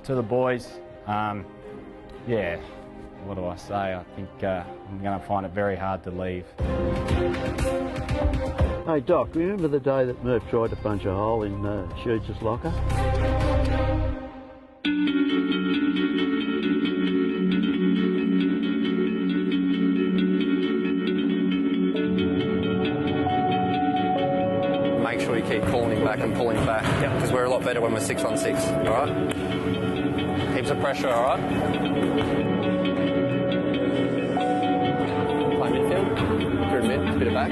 to the boys. Yeah, what do I say? I think I'm going to find it very hard to leave. Hey Doc, remember the day that Murph tried to punch a hole in Sheets' locker? Make sure you keep calling him back and pulling him back, because we're a lot better when we're 6-on-6, all right? Keeps the pressure, all right? Play midfield, through mid, bit of back.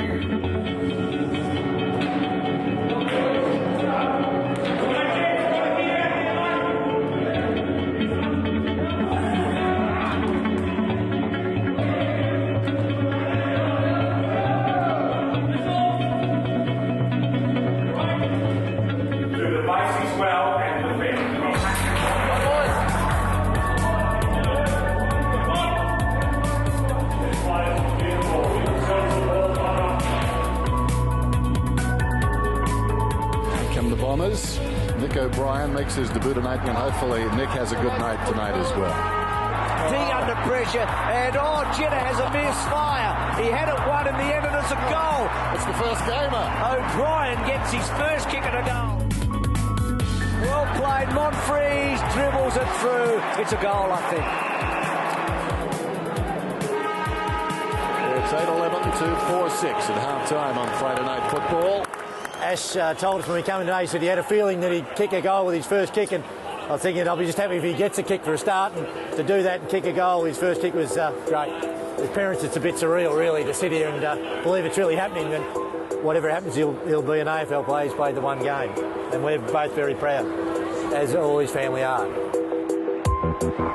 Nick O'Brien makes his debut tonight, and hopefully Nick has a good night tonight as well. D under pressure, and Jenner has a misfire. He had it one in the end, and it's a goal. It's the first gamer. O'Brien gets his first kick at a goal. Well played, Monfries dribbles it through. It's a goal, I think. It's 8-11 to 4-6 at half-time on Friday Night Football. Ash told us when we came in today, he said he had a feeling that he'd kick a goal with his first kick, and I was thinking I'll be just happy if he gets a kick for a start, and to do that and kick a goal, his first kick was great. His parents, it's a bit surreal really to sit here and believe it's really happening, and whatever happens he'll be an AFL player. He's played the one game, and we're both very proud, as all his family are.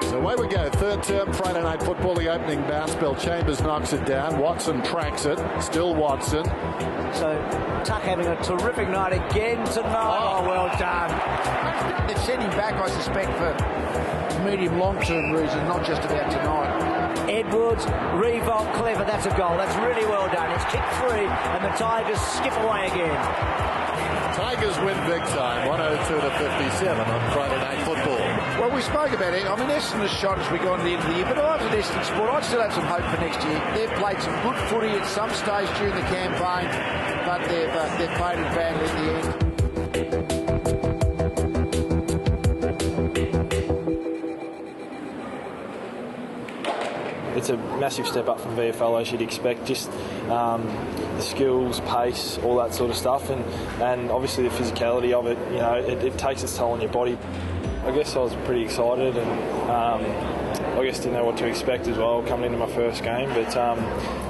So away we go, third term Friday Night Football, the opening bounce. Bill Chambers knocks it down, Watson tracks it, still Watson. So Tuck having a terrific night again tonight. Oh, well done. They've sent him back, I suspect, for medium long-term reasons, not just about tonight. Edwards, revolt, clever, that's a goal. That's really well done. It's kick free, and the Tigers skip away again. Tigers win big time, 102 to 57 on Friday Night Football. Well, we spoke about it. I mean, Essendon has shot as we go into the end of the year, but I was at Essendon Sport. I still have some hope for next year. They've played some good footy at some stage during the campaign, but they've played it badly in the end. It's a massive step up from VFL, as you'd expect. Just the skills, pace, all that sort of stuff, and obviously the physicality of it. You know, it takes its toll on your body. I guess I was pretty excited, and I guess didn't know what to expect as well coming into my first game. But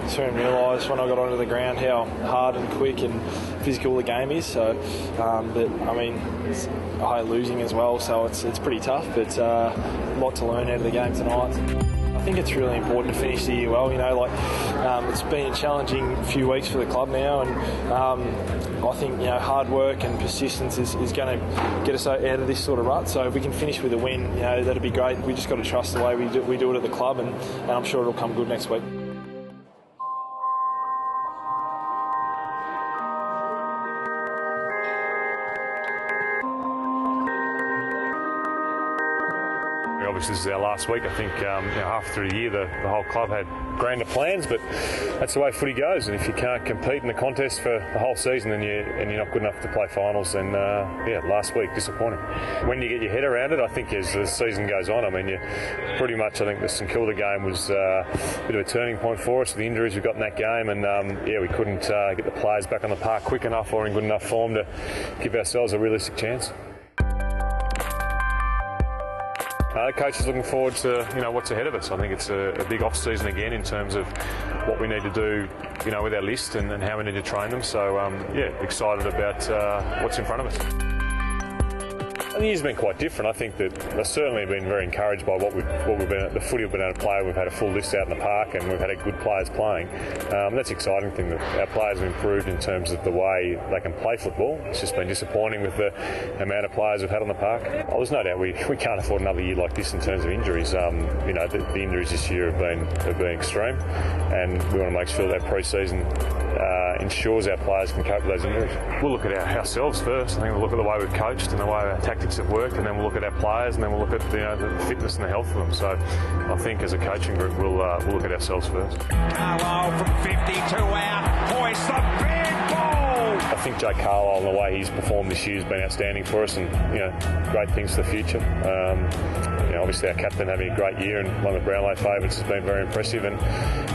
soon realised when I got onto the ground how hard and quick and physical the game is. So, but I mean, I hate losing as well, so it's pretty tough. But a lot to learn out of the game tonight. I think it's really important to finish the year well. You know, like it's been a challenging few weeks for the club now, and I think hard work and persistence is going to get us out of this sort of rut. So if we can finish with a win, that'd be great. We just got to trust the way we do it at the club, and I'm sure it'll come good next week. Obviously, this is our last week. I think half through the year, the whole club had grander plans, but that's the way footy goes. And if you can't compete in the contest for the whole season, then you're not good enough to play finals. And last week disappointing. When you get your head around it, I think as the season goes on, I mean, you pretty much. I think the St Kilda game was a bit of a turning point for us. The injuries we got in that game, and we couldn't get the players back on the park quick enough or in good enough form to give ourselves a realistic chance. The coach is looking forward to what's ahead of us. I think it's a big off season again in terms of what we need to do with our list and how we need to train them. So excited about what's in front of us. The year's been quite different. I think that I've certainly been very encouraged by what we've been, the footy we've been able to play. We've had a full list out in the park, and we've had good players playing. That's the exciting thing, that our players have improved in terms of the way they can play football. It's just been disappointing with the amount of players we've had on the park. There's no doubt we can't afford another year like this in terms of injuries. The injuries this year have been extreme, and we want to make sure that pre-season ensures our players can cope with those injuries. We'll look at ourselves first. I think we'll look at the way we've coached and the way our tactics have worked, and then we'll look at our players, and then we'll look at the fitness and the health of them. So I think as a coaching group, we'll look at ourselves first. Carlisle from 52 out, hoists the big ball. I think Jake Carlisle and the way he's performed this year has been outstanding for us, and great things for the future. Obviously our captain having a great year and one of the Brownlow favourites has been very impressive, and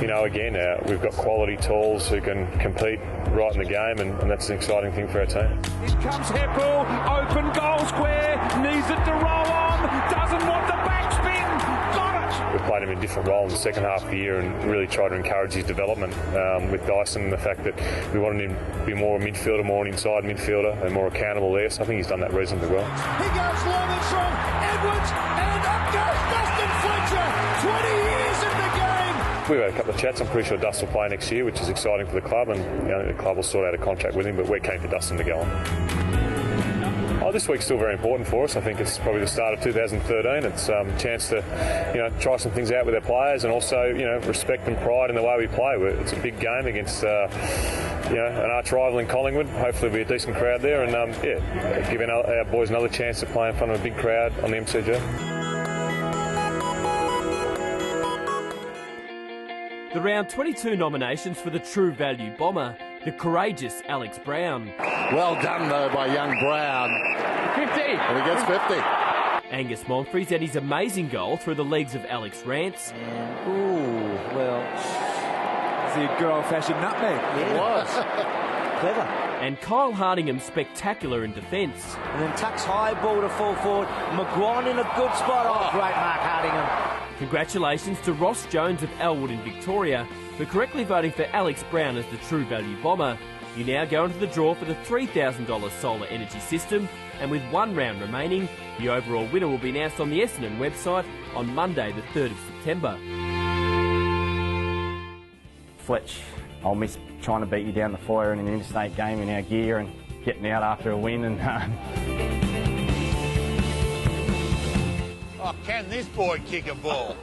again we've got quality tools who can compete right in the game, and that's an exciting thing for our team. Here comes Heppel, open goal square, needs it to roll on, doesn't want the backspin, got it! We played him in a different role in the second half of the year and really tried to encourage his development with Dyson, and the fact that we wanted him to be more a midfielder, more an inside midfielder and more accountable there, so I think he's done that reasonably well. He goes long and strong, Edwards, and up goes Dustin Fletcher, 20 years in the game! We've had a couple of chats. I'm pretty sure Dust will play next year, which is exciting for the club, and the club will sort out a contract with him, but we're keen for Dustin to go on. This week's still very important for us. I think it's probably the start of 2013. It's a chance to, try some things out with our players, and also, respect and pride in the way we play. It's a big game against, an arch rival in Collingwood. Hopefully, there'll be a decent crowd there, and giving our boys another chance to play in front of a big crowd on the MCG. The round 22 nominations for the True Value Bomber, the courageous Alex Brown. Well done, though, by young Brown. 50! And he gets 50. Angus Monfries and his amazing goal through the legs of Alex Rance. It's a good old-fashioned nutmeg. Yeah. It was. Clever. And Kyle Hardingham's spectacular in defence. And then tucks high ball to full forward. McGuan in a good spot. Oh, great mark, Hardingham. Congratulations to Ross Jones of Elwood in Victoria for correctly voting for Alex Brown as the True Value Bomber. You now go into the draw for the $3,000 solar energy system, and with one round remaining, the overall winner will be announced on the Essendon website on Monday the 3rd of September. Fletch, I'll miss trying to beat you down the fire in an interstate game in our gear and getting out after a win. And oh, can this boy kick a ball?